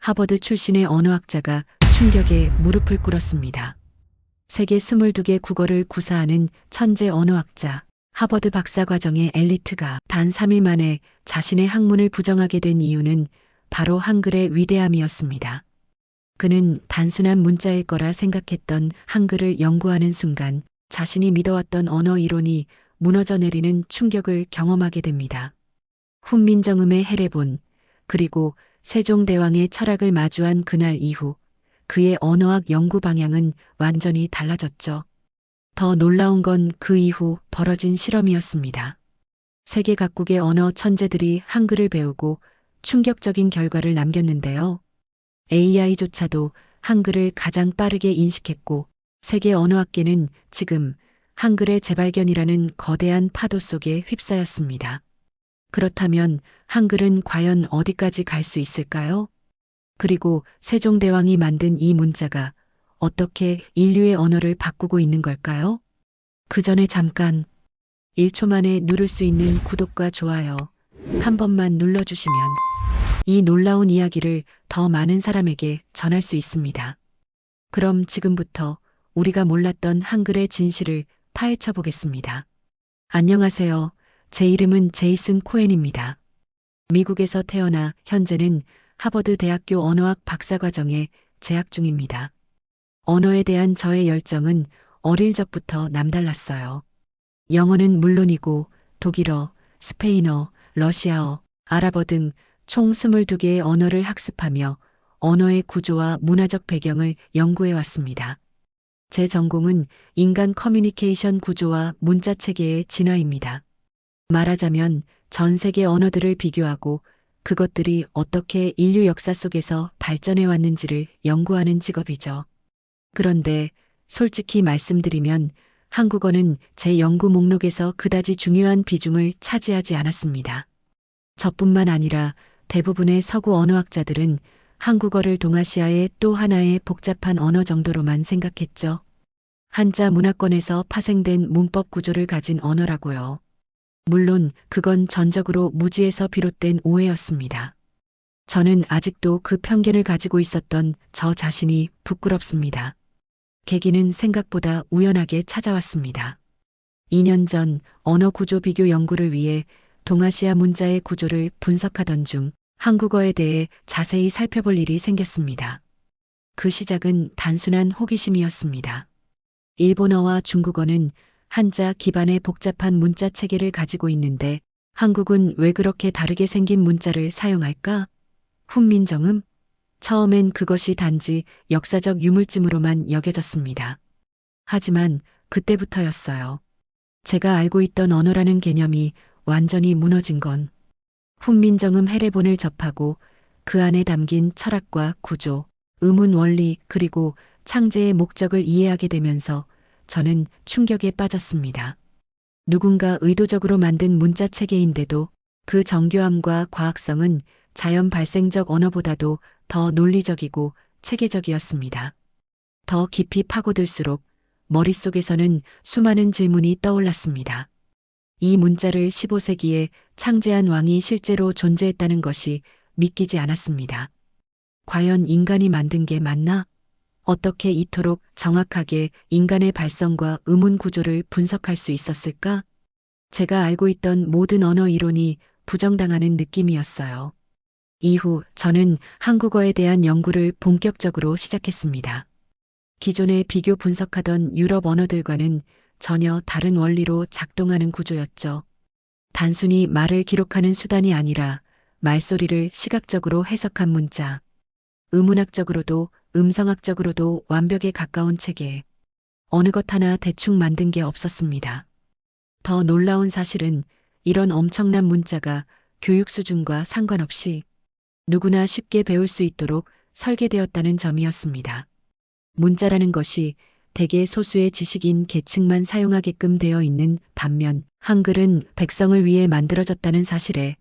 하버드 출신의 언어학자가 충격에 무릎을 꿇었습니다. 세계 22개 국어를 구사하는 천재 언어학자, 하버드 박사과정의 엘리트가 단 3일 만에 자신의 학문을 부정하게 된 이유는 바로 한글의 위대함이었습니다. 그는 단순한 문자일 거라 생각했던 한글을 연구하는 순간 자신이 믿어왔던 언어 이론이 무너져 내리는 충격을 경험하게 됩니다. 훈민정음의 해례본, 그리고 세종대왕의 철학을 마주한 그날 이후 그의 언어학 연구 방향은 완전히 달라졌죠. 더 놀라운 건 그 이후 벌어진 실험이었습니다. 세계 각국의 언어 천재들이 한글을 배우고 충격적인 결과를 남겼는데요. AI조차도 한글을 가장 빠르게 인식했고 세계 언어학계는 지금 한글의 재발견이라는 거대한 파도 속에 휩싸였습니다. 그렇다면 한글은 과연 어디까지 갈 수 있을까요? 그리고 세종대왕이 만든 이 문자가 어떻게 인류의 언어를 바꾸고 있는 걸까요? 그 전에 잠깐 1초 만에 누를 수 있는 구독과 좋아요 한 번만 눌러주시면 이 놀라운 이야기를 더 많은 사람에게 전할 수 있습니다. 그럼 지금부터 우리가 몰랐던 한글의 진실을 파헤쳐 보겠습니다. 안녕하세요. 제 이름은 제이슨 코엔입니다. 미국에서 태어나 현재는 하버드 대학교 언어학 박사과정에 재학 중입니다. 언어에 대한 저의 열정은 어릴 적부터 남달랐어요. 영어는 물론이고 독일어, 스페인어, 러시아어, 아랍어 등 총 22개의 언어를 학습하며 언어의 구조와 문화적 배경을 연구해 왔습니다. 제 전공은 인간 커뮤니케이션 구조와 문자 체계의 진화입니다. 말하자면 전 세계 언어들을 비교하고 그것들이 어떻게 인류 역사 속에서 발전해 왔는지를 연구하는 직업이죠. 그런데 솔직히 말씀드리면 한국어는 제 연구 목록에서 그다지 중요한 비중을 차지하지 않았습니다. 저뿐만 아니라 대부분의 서구 언어학자들은 한국어를 동아시아의 또 하나의 복잡한 언어 정도로만 생각했죠. 한자 문화권에서 파생된 문법 구조를 가진 언어라고요. 물론 그건 전적으로 무지에서 비롯된 오해였습니다. 저는 아직도 그 편견을 가지고 있었던 저 자신이 부끄럽습니다. 계기는 생각보다 우연하게 찾아왔습니다. 2년 전 언어 구조 비교 연구를 위해 동아시아 문자의 구조를 분석하던 중 한국어에 대해 자세히 살펴볼 일이 생겼습니다. 그 시작은 단순한 호기심이었습니다. 일본어와 중국어는 한자 기반의 복잡한 문자 체계를 가지고 있는데 한국은 왜 그렇게 다르게 생긴 문자를 사용할까? 훈민정음? 처음엔 그것이 단지 역사적 유물쯤으로만 여겨졌습니다. 하지만 그때부터였어요. 제가 알고 있던 언어라는 개념이 완전히 무너진 건 훈민정음 해례본을 접하고 그 안에 담긴 철학과 구조, 의문 원리 그리고 창제의 목적을 이해하게 되면서 저는 충격에 빠졌습니다. 누군가 의도적으로 만든 문자 체계인데도 그 정교함과 과학성은 자연 발생적 언어보다도 더 논리적이고 체계적이었습니다. 더 깊이 파고들수록 머릿속에서는 수많은 질문이 떠올랐습니다. 이 문자를 15세기에 창제한 왕이 실제로 존재했다는 것이 믿기지 않았습니다. 과연 인간이 만든 게 맞나? 어떻게 이토록 정확하게 인간의 발성과 음운 구조를 분석할 수 있었을까? 제가 알고 있던 모든 언어 이론이 부정당하는 느낌이었어요. 이후 저는 한국어에 대한 연구를 본격적으로 시작했습니다. 기존에 비교 분석하던 유럽 언어들과는 전혀 다른 원리로 작동하는 구조였죠. 단순히 말을 기록하는 수단이 아니라 말소리를 시각적으로 해석한 문자. 의문학적으로도 음성학적으로도 완벽에 가까운 체계. 어느 것 하나 대충 만든 게 없었습니다. 더 놀라운 사실은 이런 엄청난 문자가 교육 수준과 상관없이 누구나 쉽게 배울 수 있도록 설계되었다는 점이었습니다. 문자라는 것이 대개 소수의 지식인 계층만 사용하게끔 되어 있는 반면 한글은 백성을 위해 만들어졌다는 사실에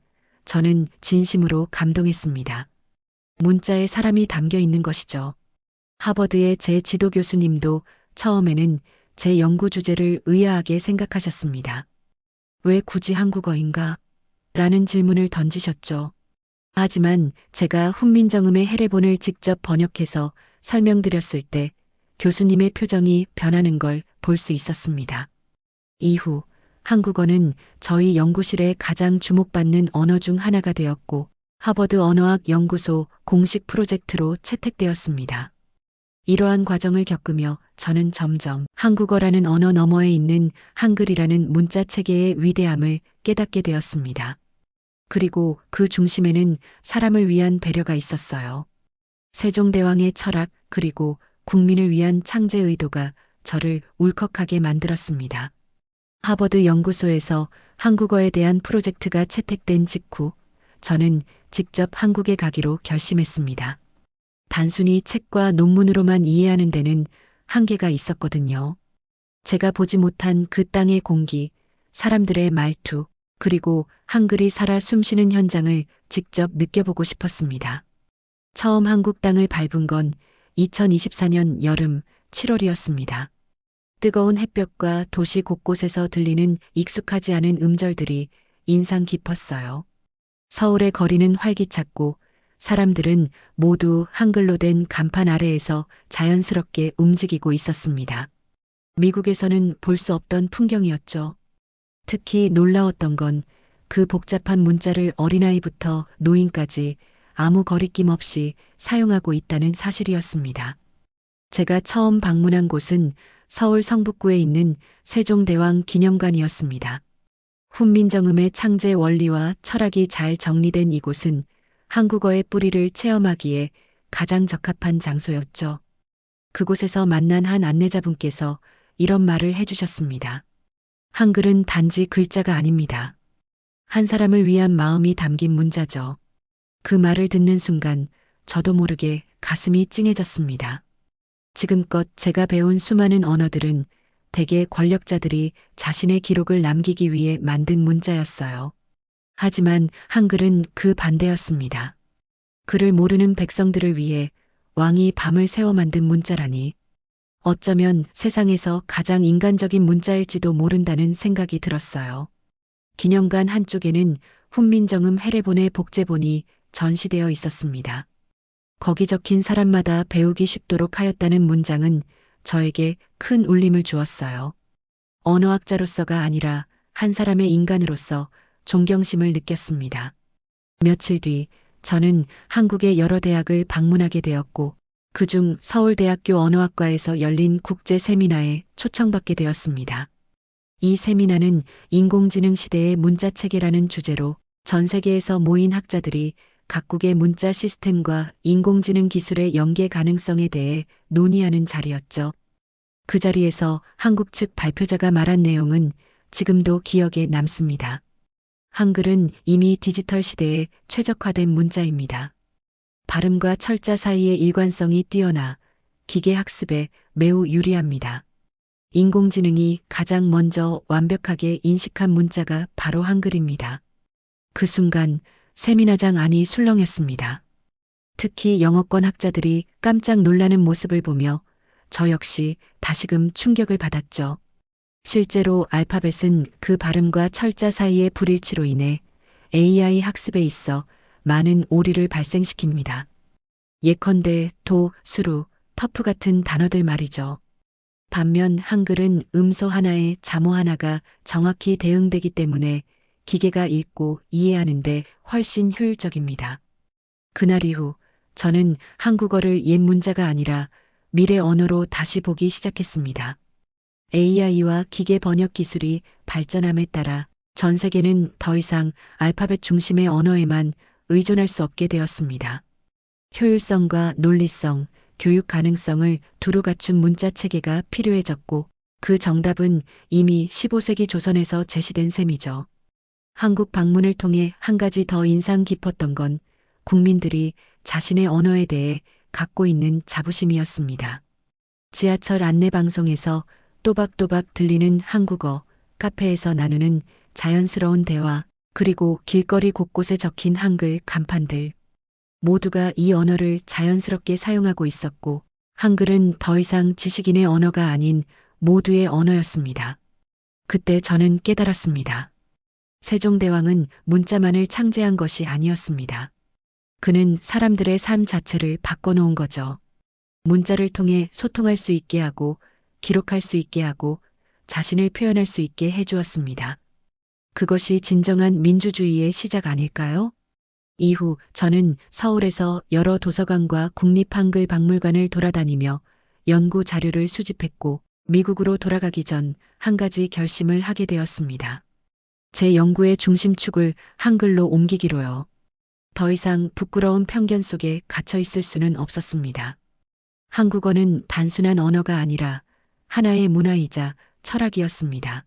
저는 진심으로 감동했습니다. 문자에 사람이 담겨 있는 것이죠. 하버드의 제 지도 교수님도 처음에는 제 연구 주제를 의아하게 생각하셨습니다. 왜 굳이 한국어인가? 라는 질문을 던지셨죠. 하지만 제가 훈민정음의 해례본을 직접 번역해서 설명드렸을 때 교수님의 표정이 변하는 걸 볼 수 있었습니다. 이후 한국어는 저희 연구실의 가장 주목받는 언어 중 하나가 되었고 하버드 언어학 연구소 공식 프로젝트로 채택되었습니다. 이러한 과정을 겪으며 저는 점점 한국어라는 언어 너머에 있는 한글이라는 문자 체계의 위대함을 깨닫게 되었습니다. 그리고 그 중심에는 사람을 위한 배려가 있었어요. 세종대왕의 철학 그리고 국민을 위한 창제 의도가 저를 울컥하게 만들었습니다. 하버드 연구소에서 한국어에 대한 프로젝트가 채택된 직후 저는 직접 한국에 가기로 결심했습니다. 단순히 책과 논문으로만 이해하는 데는 한계가 있었거든요. 제가 보지 못한 그 땅의 공기, 사람들의 말투, 그리고 한글이 살아 숨쉬는 현장을 직접 느껴보고 싶었습니다. 처음 한국 땅을 밟은 건 2024년 여름 7월이었습니다. 뜨거운 햇볕과 도시 곳곳에서 들리는 익숙하지 않은 음절들이 인상 깊었어요. 서울의 거리는 활기찼고 사람들은 모두 한글로 된 간판 아래에서 자연스럽게 움직이고 있었습니다. 미국에서는 볼 수 없던 풍경이었죠. 특히 놀라웠던 건 그 복잡한 문자를 어린아이부터 노인까지 아무 거리낌 없이 사용하고 있다는 사실이었습니다. 제가 처음 방문한 곳은 서울 성북구에 있는 세종대왕 기념관이었습니다. 훈민정음의 창제 원리와 철학이 잘 정리된 이곳은 한국어의 뿌리를 체험하기에 가장 적합한 장소였죠. 그곳에서 만난 한 안내자분께서 이런 말을 해주셨습니다. 한글은 단지 글자가 아닙니다. 한 사람을 위한 마음이 담긴 문자죠. 그 말을 듣는 순간 저도 모르게 가슴이 찡해졌습니다. 지금껏 제가 배운 수많은 언어들은 대개 권력자들이 자신의 기록을 남기기 위해 만든 문자였어요. 하지만 한글은 그 반대였습니다. 글을 모르는 백성들을 위해 왕이 밤을 새워 만든 문자라니 어쩌면 세상에서 가장 인간적인 문자일지도 모른다는 생각이 들었어요. 기념관 한쪽에는 훈민정음 해례본의 복제본이 전시되어 있었습니다. 거기 적힌 사람마다 배우기 쉽도록 하였다는 문장은 저에게 큰 울림을 주었어요. 언어학자로서가 아니라 한 사람의 인간으로서 존경심을 느꼈습니다. 며칠 뒤 저는 한국의 여러 대학을 방문하게 되었고 그중 서울대학교 언어학과에서 열린 국제 세미나에 초청받게 되었습니다. 이 세미나는 인공지능 시대의 문자체계라는 주제로 전 세계에서 모인 학자들이 각국의 문자 시스템과 인공지능 기술의 연계 가능성에 대해 논의하는 자리였죠. 그 자리에서 한국 측 발표자가 말한 내용은 지금도 기억에 남습니다. 한글은 이미 디지털 시대에 최적화된 문자입니다. 발음과 철자 사이의 일관성이 뛰어나 기계 학습에 매우 유리합니다. 인공지능이 가장 먼저 완벽하게 인식한 문자가 바로 한글입니다. 그 순간 세미나장 안이 술렁였습니다. 특히 영어권 학자들이 깜짝 놀라는 모습을 보며 저 역시 다시금 충격을 받았죠. 실제로 알파벳은 그 발음과 철자 사이의 불일치로 인해 AI 학습에 있어 많은 오류를 발생시킵니다. 예컨대 도, 수루, 터프 같은 단어들 말이죠. 반면 한글은 음소 하나에 자모 하나가 정확히 대응되기 때문에 기계가 읽고 이해하는데 훨씬 효율적입니다. 그날 이후 저는 한국어를 옛 문자가 아니라 미래 언어로 다시 보기 시작했습니다. AI와 기계 번역 기술이 발전함에 따라 전 세계는 더 이상 알파벳 중심의 언어에만 의존할 수 없게 되었습니다. 효율성과 논리성, 교육 가능성을 두루 갖춘 문자 체계가 필요해졌고 그 정답은 이미 15세기 조선에서 제시된 셈이죠. 한국 방문을 통해 한 가지 더 인상 깊었던 건 국민들이 자신의 언어에 대해 갖고 있는 자부심이었습니다. 지하철 안내방송에서 또박또박 들리는 한국어, 카페에서 나누는 자연스러운 대화, 그리고 길거리 곳곳에 적힌 한글 간판들. 모두가 이 언어를 자연스럽게 사용하고 있었고 한글은 더 이상 지식인의 언어가 아닌 모두의 언어였습니다. 그때 저는 깨달았습니다. 세종대왕은 문자만을 창제한 것이 아니었습니다. 그는 사람들의 삶 자체를 바꿔놓은 거죠. 문자를 통해 소통할 수 있게 하고, 기록할 수 있게 하고, 자신을 표현할 수 있게 해주었습니다. 그것이 진정한 민주주의의 시작 아닐까요? 이후 저는 서울에서 여러 도서관과 국립한글박물관을 돌아다니며 연구 자료를 수집했고, 미국으로 돌아가기 전 한 가지 결심을 하게 되었습니다. 제 연구의 중심축을 한글로 옮기기로요. 더 이상 부끄러운 편견 속에 갇혀 있을 수는 없었습니다. 한국어는 단순한 언어가 아니라 하나의 문화이자 철학이었습니다.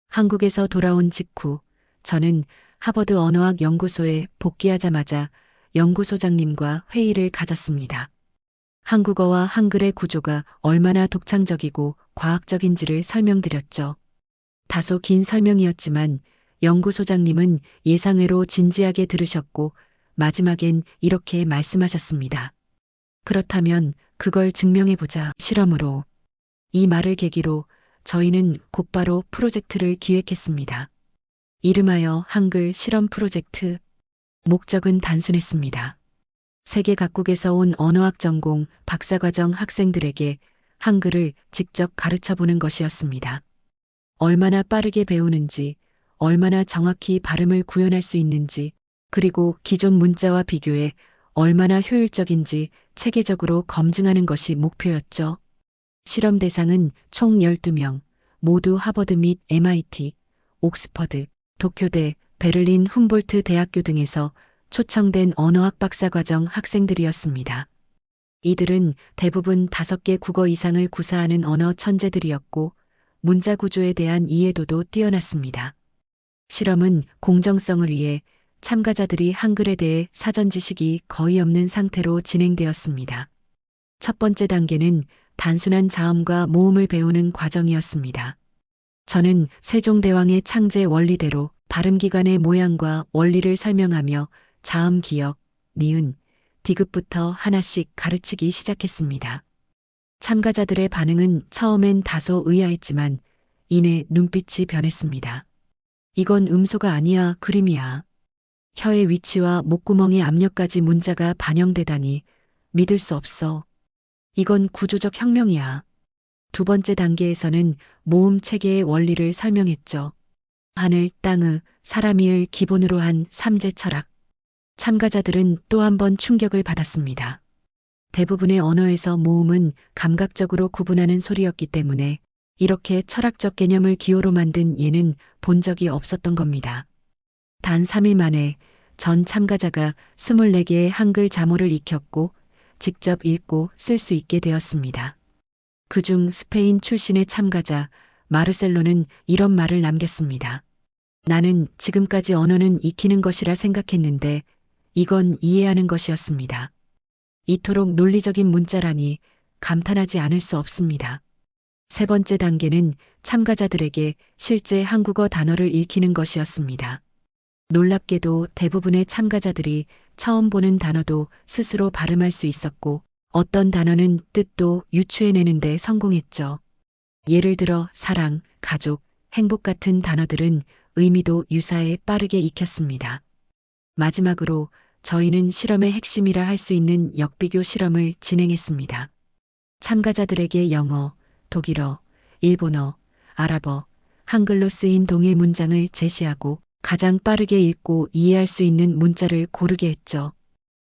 한국에서 돌아온 직후 저는 하버드 언어학 연구소에 복귀하자마자 연구소장님과 회의를 가졌습니다. 한국어와 한글의 구조가 얼마나 독창적이고 과학적인지를 설명드렸죠. 다소 긴 설명이었지만 연구소장님은 예상외로 진지하게 들으셨고 마지막엔 이렇게 말씀하셨습니다. 그렇다면 그걸 증명해보자. 실험으로. 이 말을 계기로 저희는 곧바로 프로젝트를 기획했습니다. 이름하여 한글 실험 프로젝트. 목적은 단순했습니다. 세계 각국에서 온 언어학 전공 박사과정 학생들에게 한글을 직접 가르쳐 보는 것이었습니다. 얼마나 빠르게 배우는지, 얼마나 정확히 발음을 구현할 수 있는지, 그리고 기존 문자와 비교해 얼마나 효율적인지 체계적으로 검증하는 것이 목표였죠. 실험 대상은 총 12명, 모두 하버드 및 MIT, 옥스퍼드, 도쿄대, 베를린 훔볼트 대학교 등에서 초청된 언어학 박사과정 학생들이었습니다. 이들은 대부분 5개 국어 이상을 구사하는 언어 천재들이었고 문자 구조에 대한 이해도도 뛰어났습니다. 실험은 공정성을 위해 참가자들이 한글에 대해 사전 지식이 거의 없는 상태로 진행되었습니다. 첫 번째 단계는 단순한 자음과 모음을 배우는 과정이었습니다. 저는 세종대왕의 창제 원리대로 발음기관의 모양과 원리를 설명하며 자음 기억, 니은, 디귿부터 하나씩 가르치기 시작했습니다. 참가자들의 반응은 처음엔 다소 의아했지만 이내 눈빛이 변했습니다. 이건 음소가 아니야, 그림이야. 혀의 위치와 목구멍의 압력까지 문자가 반영되다니 믿을 수 없어. 이건 구조적 혁명이야. 두 번째 단계에서는 모음 체계의 원리를 설명했죠. 하늘, 땅의, 사람이을 기본으로 한 삼재 철학. 참가자들은 또 한 번 충격을 받았습니다. 대부분의 언어에서 모음은 감각적으로 구분하는 소리였기 때문에 이렇게 철학적 개념을 기호로 만든 예는 본 적이 없었던 겁니다. 단 3일 만에 전 참가자가 24개의 한글 자모를 익혔고 직접 읽고 쓸 수 있게 되었습니다. 그중 스페인 출신의 참가자 마르셀로는 이런 말을 남겼습니다. 나는 지금까지 언어는 익히는 것이라 생각했는데 이건 이해하는 것이었습니다. 이토록 논리적인 문자라니 감탄하지 않을 수 없습니다. 세 번째 단계는 참가자들에게 실제 한국어 단어를 읽히는 것이었습니다. 놀랍게도 대부분의 참가자들이 처음 보는 단어도 스스로 발음할 수 있었고 어떤 단어는 뜻도 유추해내는데 성공했죠. 예를 들어 사랑, 가족, 행복 같은 단어들은 의미도 유사해 빠르게 익혔습니다. 마지막으로 저희는 실험의 핵심이라 할 수 있는 역비교 실험을 진행했습니다. 참가자들에게 영어, 독일어, 일본어, 아랍어, 한글로 쓰인 동일 문장을 제시하고 가장 빠르게 읽고 이해할 수 있는 문자를 고르게 했죠.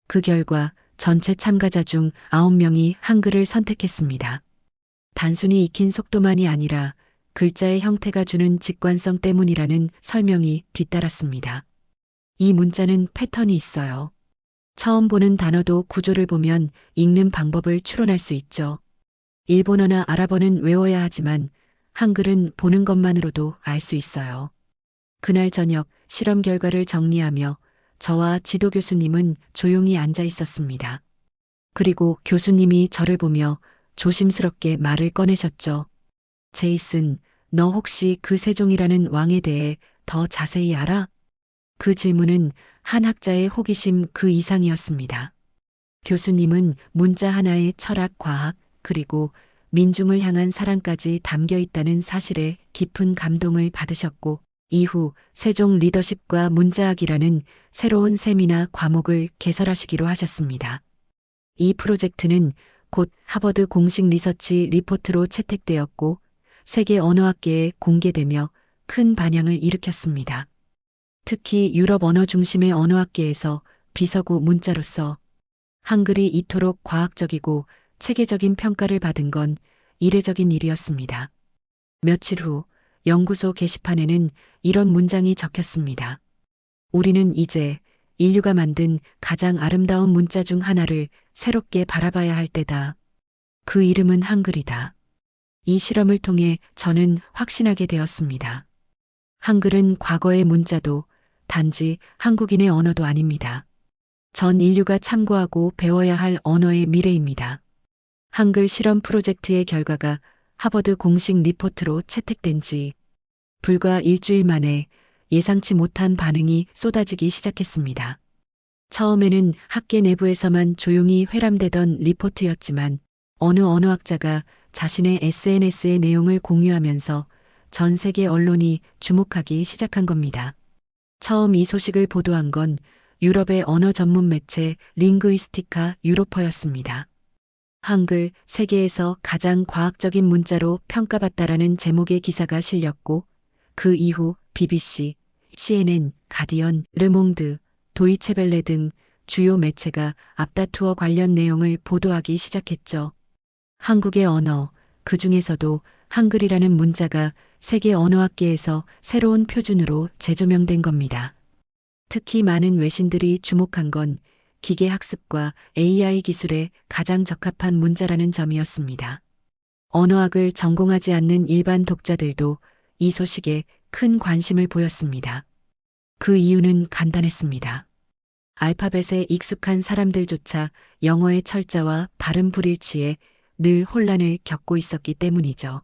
그 결과 전체 참가자 중 9명이 한글을 선택했습니다. 단순히 익힌 속도만이 아니라 글자의 형태가 주는 직관성 때문이라는 설명이 뒤따랐습니다. 이 문자는 패턴이 있어요. 처음 보는 단어도 구조를 보면 읽는 방법을 추론할 수 있죠. 일본어나 아랍어는 외워야 하지만 한글은 보는 것만으로도 알 수 있어요. 그날 저녁 실험 결과를 정리하며 저와 지도 교수님은 조용히 앉아 있었습니다. 그리고 교수님이 저를 보며 조심스럽게 말을 꺼내셨죠. 제이슨, 너 혹시 그 세종이라는 왕에 대해 더 자세히 알아? 그 질문은 한 학자의 호기심 그 이상이었습니다. 교수님은 문자 하나에 철학, 과학, 그리고 민중을 향한 사랑까지 담겨 있다는 사실에 깊은 감동을 받으셨고 이후 세종 리더십과 문자학이라는 새로운 세미나 과목을 개설하시기로 하셨습니다. 이 프로젝트는 곧 하버드 공식 리서치 리포트로 채택되었고 세계 언어학계에 공개되며 큰 반향을 일으켰습니다. 특히 유럽 언어 중심의 언어학계에서 비서구 문자로서 한글이 이토록 과학적이고 체계적인 평가를 받은 건 이례적인 일이었습니다. 며칠 후 연구소 게시판에는 이런 문장이 적혔습니다. 우리는 이제 인류가 만든 가장 아름다운 문자 중 하나를 새롭게 바라봐야 할 때다. 그 이름은 한글이다. 이 실험을 통해 저는 확신하게 되었습니다. 한글은 과거의 문자도 단지 한국인의 언어도 아닙니다. 전 인류가 참고하고 배워야 할 언어의 미래입니다. 한글 실험 프로젝트의 결과가 하버드 공식 리포트로 채택된 지 불과 일주일 만에 예상치 못한 반응이 쏟아지기 시작했습니다. 처음에는 학계 내부에서만 조용히 회람되던 리포트였지만 어느 언어학자가 자신의 SNS의 내용을 공유하면서 전 세계 언론이 주목하기 시작한 겁니다. 처음 이 소식을 보도한 건 유럽의 언어 전문 매체 링구이스티카 유로퍼였습니다. 한글 세계에서 가장 과학적인 문자로 평가받다라는 제목의 기사가 실렸고 그 이후 BBC, CNN, 가디언, 르몽드, 도이체벨레 등 주요 매체가 앞다투어 관련 내용을 보도하기 시작했죠. 한국의 언어, 그 중에서도 한글이라는 문자가 세계 언어학계에서 새로운 표준으로 재조명된 겁니다. 특히 많은 외신들이 주목한 건 기계학습과 AI 기술에 가장 적합한 문자라는 점이었습니다. 언어학을 전공하지 않는 일반 독자들도 이 소식에 큰 관심을 보였습니다. 그 이유는 간단했습니다. 알파벳에 익숙한 사람들조차 영어의 철자와 발음 불일치에 늘 혼란을 겪고 있었기 때문이죠.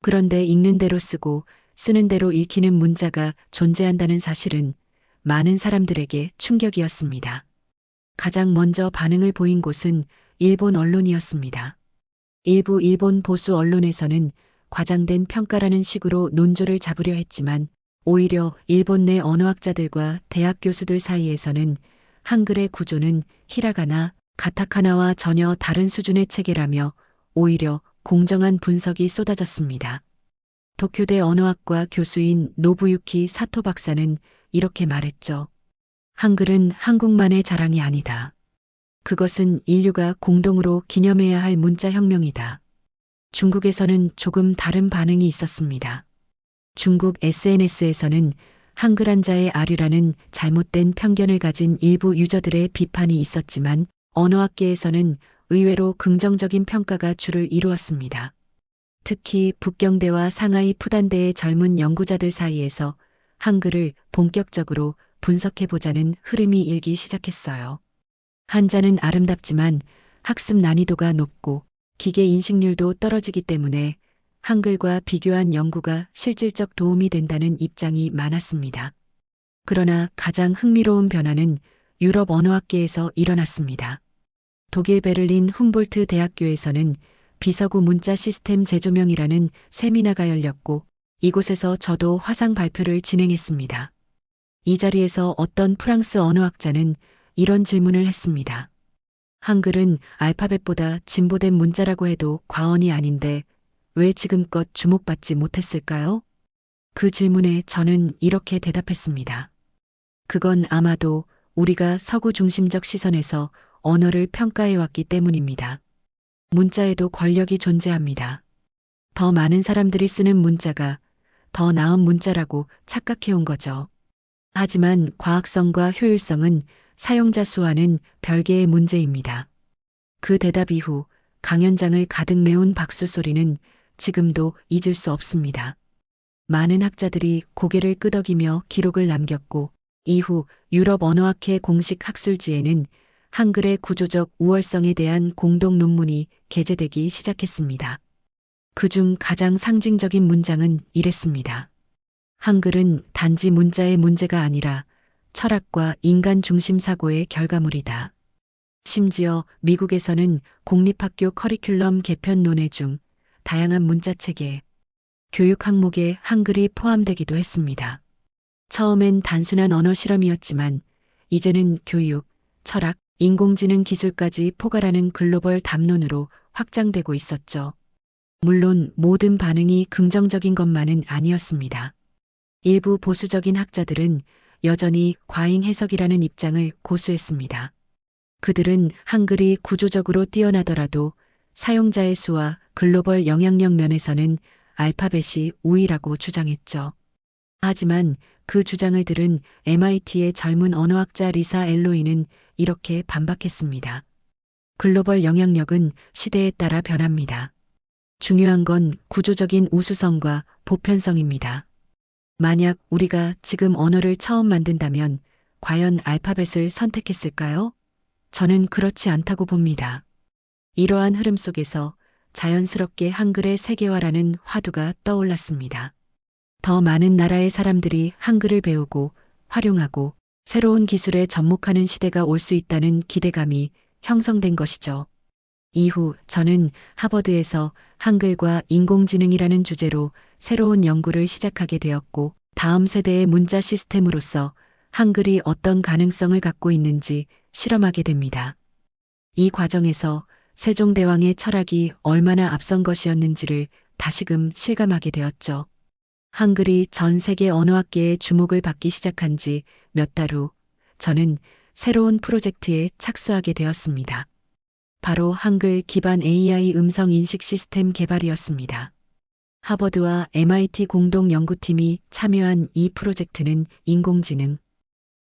그런데 읽는 대로 쓰고 쓰는 대로 읽히는 문자가 존재한다는 사실은 많은 사람들에게 충격이었습니다. 가장 먼저 반응을 보인 곳은 일본 언론이었습니다. 일부 일본 보수 언론에서는 과장된 평가라는 식으로 논조를 잡으려 했지만 오히려 일본 내 언어학자들과 대학 교수들 사이에서는 한글의 구조는 히라가나, 가타카나와 전혀 다른 수준의 체계라며 오히려 공정한 분석이 쏟아졌습니다. 도쿄대 언어학과 교수인 노부유키 사토 박사는 이렇게 말했죠. 한글은 한국만의 자랑이 아니다. 그것은 인류가 공동으로 기념해야 할 문자혁명이다. 중국에서는 조금 다른 반응이 있었습니다. 중국 SNS에서는 한글 한자의 아류라는 잘못된 편견을 가진 일부 유저들의 비판이 있었지만 언어학계에서는 의외로 긍정적인 평가가 주를 이루었습니다. 특히 북경대와 상하이 푸단대의 젊은 연구자들 사이에서 한글을 본격적으로 분석해보자는 흐름이 일기 시작했어요. 한자는 아름답지만 학습 난이도가 높고 기계 인식률도 떨어지기 때문에 한글과 비교한 연구가 실질적 도움이 된다는 입장이 많았습니다. 그러나 가장 흥미로운 변화는 유럽 언어학계에서 일어났습니다. 독일 베를린 훔볼트 대학교에서는 비서구 문자 시스템 재조명이라는 세미나가 열렸고 이곳에서 저도 화상 발표를 진행했습니다. 이 자리에서 어떤 프랑스 언어학자는 이런 질문을 했습니다. 한글은 알파벳보다 진보된 문자라고 해도 과언이 아닌데 왜 지금껏 주목받지 못했을까요? 그 질문에 저는 이렇게 대답했습니다. 그건 아마도 우리가 서구 중심적 시선에서 언어를 평가해왔기 때문입니다. 문자에도 권력이 존재합니다. 더 많은 사람들이 쓰는 문자가 더 나은 문자라고 착각해온 거죠. 하지만 과학성과 효율성은 사용자 수와는 별개의 문제입니다. 그 대답 이후 강연장을 가득 메운 박수 소리는 지금도 잊을 수 없습니다. 많은 학자들이 고개를 끄덕이며 기록을 남겼고 이후 유럽 언어학회 공식 학술지에는 한글의 구조적 우월성에 대한 공동 논문이 게재되기 시작했습니다. 그중 가장 상징적인 문장은 이랬습니다. 한글은 단지 문자의 문제가 아니라 철학과 인간 중심 사고의 결과물이다. 심지어 미국에서는 공립학교 커리큘럼 개편 논의 중 다양한 문자 체계, 교육 항목에 한글이 포함되기도 했습니다. 처음엔 단순한 언어 실험이었지만 이제는 교육, 철학, 인공지능 기술까지 포괄하는 글로벌 담론으로 확장되고 있었죠. 물론 모든 반응이 긍정적인 것만은 아니었습니다. 일부 보수적인 학자들은 여전히 과잉 해석이라는 입장을 고수했습니다. 그들은 한글이 구조적으로 뛰어나더라도 사용자의 수와 글로벌 영향력 면에서는 알파벳이 우위라고 주장했죠. 하지만 그 주장을 들은 MIT의 젊은 언어학자 리사 엘로이는 이렇게 반박했습니다. 글로벌 영향력은 시대에 따라 변합니다. 중요한 건 구조적인 우수성과 보편성입니다. 만약 우리가 지금 언어를 처음 만든다면 과연 알파벳을 선택했을까요? 저는 그렇지 않다고 봅니다. 이러한 흐름 속에서 자연스럽게 한글의 세계화라는 화두가 떠올랐습니다. 더 많은 나라의 사람들이 한글을 배우고 활용하고 새로운 기술에 접목하는 시대가 올 수 있다는 기대감이 형성된 것이죠. 이후 저는 하버드에서 한글과 인공지능이라는 주제로 새로운 연구를 시작하게 되었고, 다음 세대의 문자 시스템으로서 한글이 어떤 가능성을 갖고 있는지 실험하게 됩니다. 이 과정에서 세종대왕의 철학이 얼마나 앞선 것이었는지를 다시금 실감하게 되었죠. 한글이 전 세계 언어학계의 주목을 받기 시작한 지 몇 달 후, 저는 새로운 프로젝트에 착수하게 되었습니다. 바로 한글 기반 AI 음성 인식 시스템 개발이었습니다. 하버드와 MIT 공동 연구팀이 참여한 이 프로젝트는 인공지능,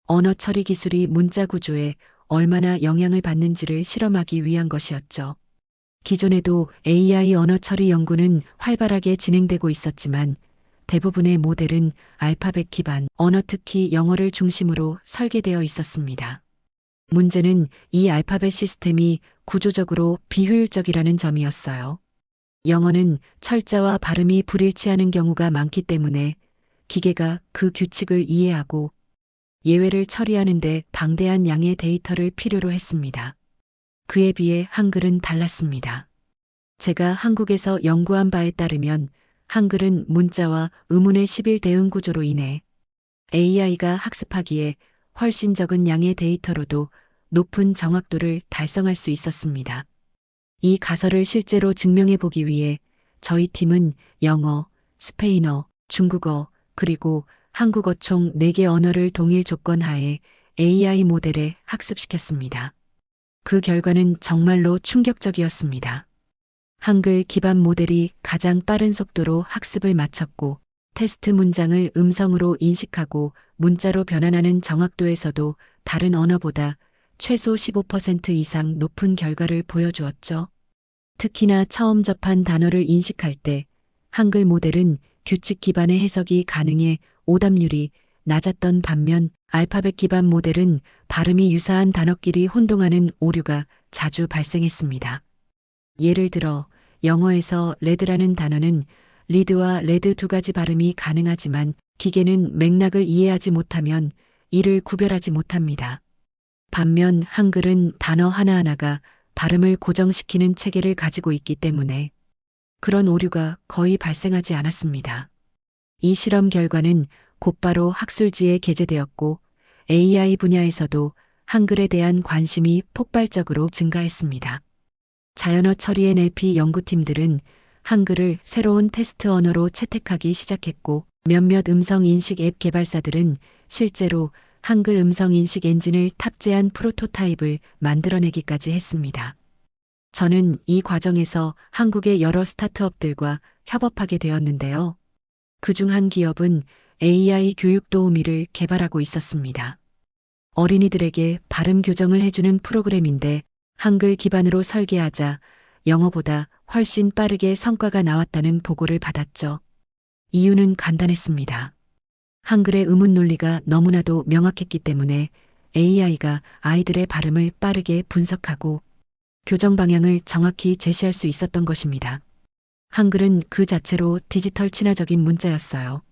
언어 처리 기술이 문자 구조에 얼마나 영향을 받는지를 실험하기 위한 것이었죠. 기존에도 AI 언어 처리 연구는 활발하게 진행되고 있었지만 대부분의 모델은 알파벳 기반 언어, 특히 영어를 중심으로 설계되어 있었습니다. 문제는 이 알파벳 시스템이 구조적으로 비효율적이라는 점이었어요. 영어는 철자와 발음이 불일치하는 경우가 많기 때문에 기계가 그 규칙을 이해하고 예외를 처리하는 데 방대한 양의 데이터를 필요로 했습니다. 그에 비해 한글은 달랐습니다. 제가 한국에서 연구한 바에 따르면 한글은 문자와 의문의 11대응 구조로 인해 AI가 학습하기에 훨씬 적은 양의 데이터로도 높은 정확도를 달성할 수 있었습니다. 이 가설을 실제로 증명해 보기 위해 저희 팀은 영어, 스페인어, 중국어, 그리고 한국어 총 4개 언어를 동일 조건 하에 AI 모델에 학습시켰습니다. 그 결과는 정말로 충격적이었습니다. 한글 기반 모델이 가장 빠른 속도로 학습을 마쳤고, 테스트 문장을 음성으로 인식하고 문자로 변환하는 정확도에서도 다른 언어보다 최소 15% 이상 높은 결과를 보여주었죠. 특히나 처음 접한 단어를 인식할 때 한글 모델은 규칙 기반의 해석이 가능해 오답률이 낮았던 반면 알파벳 기반 모델은 발음이 유사한 단어끼리 혼동하는 오류가 자주 발생했습니다. 예를 들어 영어에서 레드라는 단어는 리드와 레드 두 가지 발음이 가능하지만 기계는 맥락을 이해하지 못하면 이를 구별하지 못합니다. 반면 한글은 단어 하나하나가 발음을 고정시키는 체계를 가지고 있기 때문에 그런 오류가 거의 발생하지 않았습니다. 이 실험 결과는 곧바로 학술지에 게재되었고 AI 분야에서도 한글에 대한 관심이 폭발적으로 증가했습니다. 자연어 처리 NLP 연구팀들은 한글을 새로운 테스트 언어로 채택하기 시작했고, 몇몇 음성 인식 앱 개발사들은 실제로 한글 음성 인식 엔진을 탑재한 프로토타입을 만들어내기까지 했습니다. 저는 이 과정에서 한국의 여러 스타트업들과 협업하게 되었는데요. 그중 한 기업은 AI 교육 도우미를 개발하고 있었습니다. 어린이들에게 발음 교정을 해주는 프로그램인데 한글 기반으로 설계하자 영어보다 훨씬 빠르게 성과가 나왔다는 보고를 받았죠. 이유는 간단했습니다. 한글의 의문 논리가 너무나도 명확했기 때문에 AI가 아이들의 발음을 빠르게 분석하고 교정 방향을 정확히 제시할 수 있었던 것입니다. 한글은 그 자체로 디지털 친화적인 문자였어요.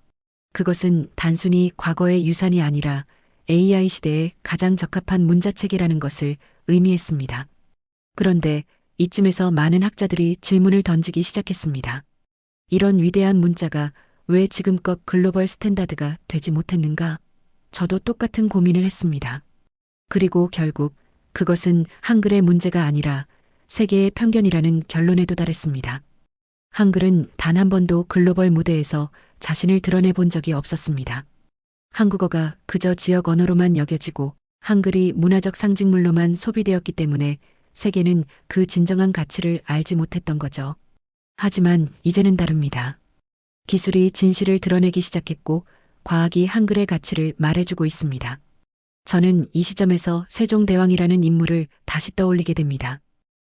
그것은 단순히 과거의 유산이 아니라 AI 시대에 가장 적합한 문자체계라는 것을 의미했습니다. 그런데 이쯤에서 많은 학자들이 질문을 던지기 시작했습니다. 이런 위대한 문자가 왜 지금껏 글로벌 스탠다드가 되지 못했는가? 저도 똑같은 고민을 했습니다. 그리고 결국 그것은 한글의 문제가 아니라 세계의 편견이라는 결론에 도달했습니다. 한글은 단 한 번도 글로벌 무대에서 자신을 드러내 본 적이 없었습니다. 한국어가 그저 지역 언어로만 여겨지고 한글이 문화적 상징물로만 소비되었기 때문에 세계는 그 진정한 가치를 알지 못했던 거죠. 하지만 이제는 다릅니다. 기술이 진실을 드러내기 시작했고 과학이 한글의 가치를 말해주고 있습니다. 저는 이 시점에서 세종대왕이라는 인물을 다시 떠올리게 됩니다.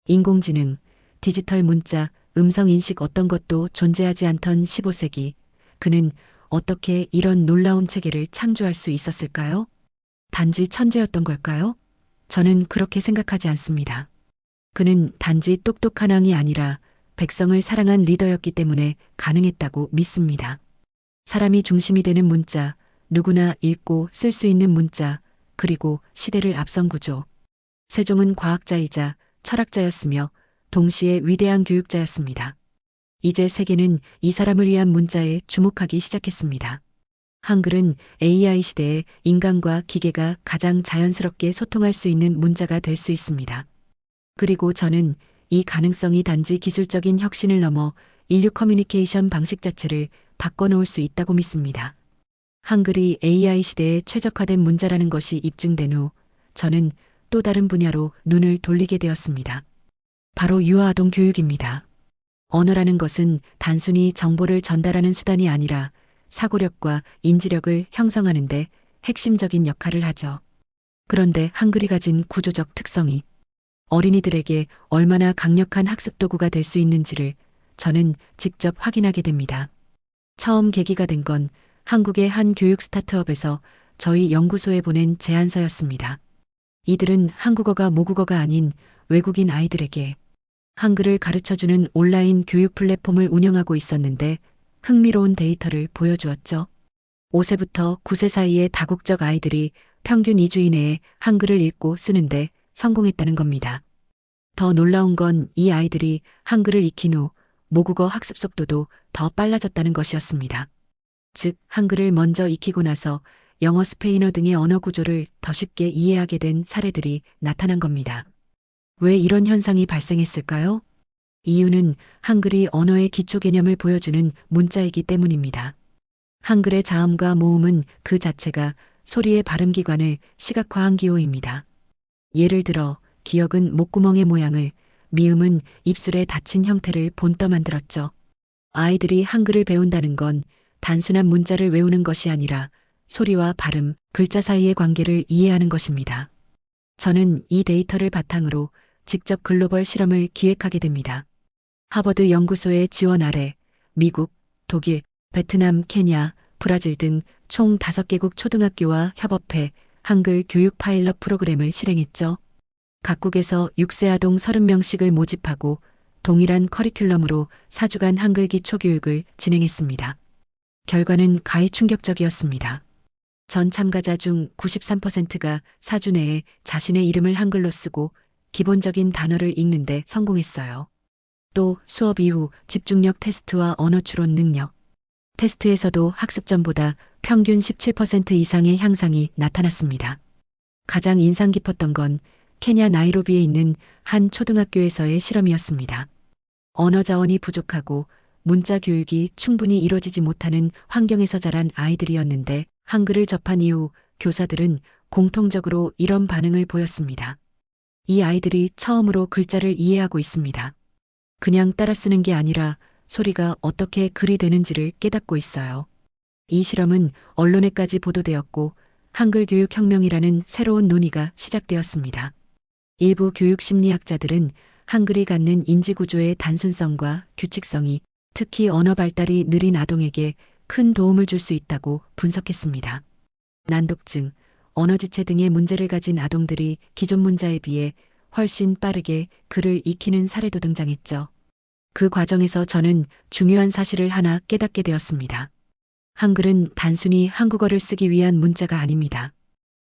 인공지능, 디지털 문자, 음성인식 어떤 것도 존재하지 않던 15세기, 그는 어떻게 이런 놀라운 체계를 창조할 수 있었을까요? 단지 천재였던 걸까요? 저는 그렇게 생각하지 않습니다. 그는 단지 똑똑한 왕이 아니라 백성을 사랑한 리더였기 때문에 가능했다고 믿습니다. 사람이 중심이 되는 문자, 누구나 읽고 쓸 수 있는 문자, 그리고 시대를 앞선 구조. 세종은 과학자이자 철학자였으며 동시에 위대한 교육자였습니다. 이제 세계는 이 사람을 위한 문자에 주목하기 시작했습니다. 한글은 AI 시대에 인간과 기계가 가장 자연스럽게 소통할 수 있는 문자가 될 수 있습니다. 그리고 저는 이 가능성이 단지 기술적인 혁신을 넘어 인류 커뮤니케이션 방식 자체를 바꿔놓을 수 있다고 믿습니다. 한글이 AI 시대에 최적화된 문자라는 것이 입증된 후 저는 또 다른 분야로 눈을 돌리게 되었습니다. 바로 유아아동 교육입니다. 언어라는 것은 단순히 정보를 전달하는 수단이 아니라 사고력과 인지력을 형성하는데 핵심적인 역할을 하죠. 그런데 한글이 가진 구조적 특성이 어린이들에게 얼마나 강력한 학습 도구가 될 수 있는지를 저는 직접 확인하게 됩니다. 처음 계기가 된 건 한국의 한 교육 스타트업에서 저희 연구소에 보낸 제안서였습니다. 이들은 한국어가 모국어가 아닌 외국인 아이들에게 한글을 가르쳐주는 온라인 교육 플랫폼을 운영하고 있었는데 흥미로운 데이터를 보여주었죠. 5세부터 9세 사이의 다국적 아이들이 평균 2주 이내에 한글을 읽고 쓰는데 성공했다는 겁니다. 더 놀라운 건 이 아이들이 한글을 익힌 후 모국어 학습 속도도 더 빨라졌다는 것이었습니다. 즉, 한글을 먼저 익히고 나서 영어, 스페인어 등의 언어 구조를 더 쉽게 이해하게 된 사례들이 나타난 겁니다. 왜 이런 현상이 발생했을까요? 이유는 한글이 언어의 기초 개념을 보여주는 문자이기 때문입니다. 한글의 자음과 모음은 그 자체가 소리의 발음기관을 시각화한 기호입니다. 예를 들어 기역은 목구멍의 모양을, 미음은 입술에 닫힌 형태를 본떠 만들었죠. 아이들이 한글을 배운다는 건 단순한 문자를 외우는 것이 아니라 소리와 발음, 글자 사이의 관계를 이해하는 것입니다. 저는 이 데이터를 바탕으로 직접 글로벌 실험을 기획하게 됩니다. 하버드 연구소의 지원 아래 미국, 독일, 베트남, 케냐, 브라질 등 총 5개국 초등학교와 협업해 한글 교육 파일럿 프로그램을 실행했죠. 각국에서 6세 아동 30명씩을 모집하고 동일한 커리큘럼으로 4주간 한글 기초 교육을 진행했습니다. 결과는 가히 충격적이었습니다. 전 참가자 중 93%가 4주 내에 자신의 이름을 한글로 쓰고 기본적인 단어를 읽는데 성공했어요. 또 수업 이후 집중력 테스트와 언어 추론 능력 테스트에서도 학습 전보다 평균 17% 이상의 향상이 나타났습니다. 가장 인상 깊었던 건 케냐 나이로비에 있는 한 초등학교에서의 실험이었습니다. 언어 자원이 부족하고 문자 교육이 충분히 이루어지지 못하는 환경에서 자란 아이들이었는데 한글을 접한 이후 교사들은 공통적으로 이런 반응을 보였습니다. 이 아이들이 처음으로 글자를 이해하고 있습니다. 그냥 따라 쓰는 게 아니라 소리가 어떻게 글이 되는지를 깨닫고 있어요. 이 실험은 언론에까지 보도되었고 한글 교육 혁명이라는 새로운 논의가 시작되었습니다. 일부 교육 심리학자들은 한글이 갖는 인지구조의 단순성과 규칙성이 특히 언어 발달이 느린 아동에게 큰 도움을 줄 수 있다고 분석했습니다. 난독증, 언어지체 등의 문제를 가진 아동들이 기존 문자에 비해 훨씬 빠르게 글을 익히는 사례도 등장했죠. 그 과정에서 저는 중요한 사실을 하나 깨닫게 되었습니다. 한글은 단순히 한국어를 쓰기 위한 문자가 아닙니다.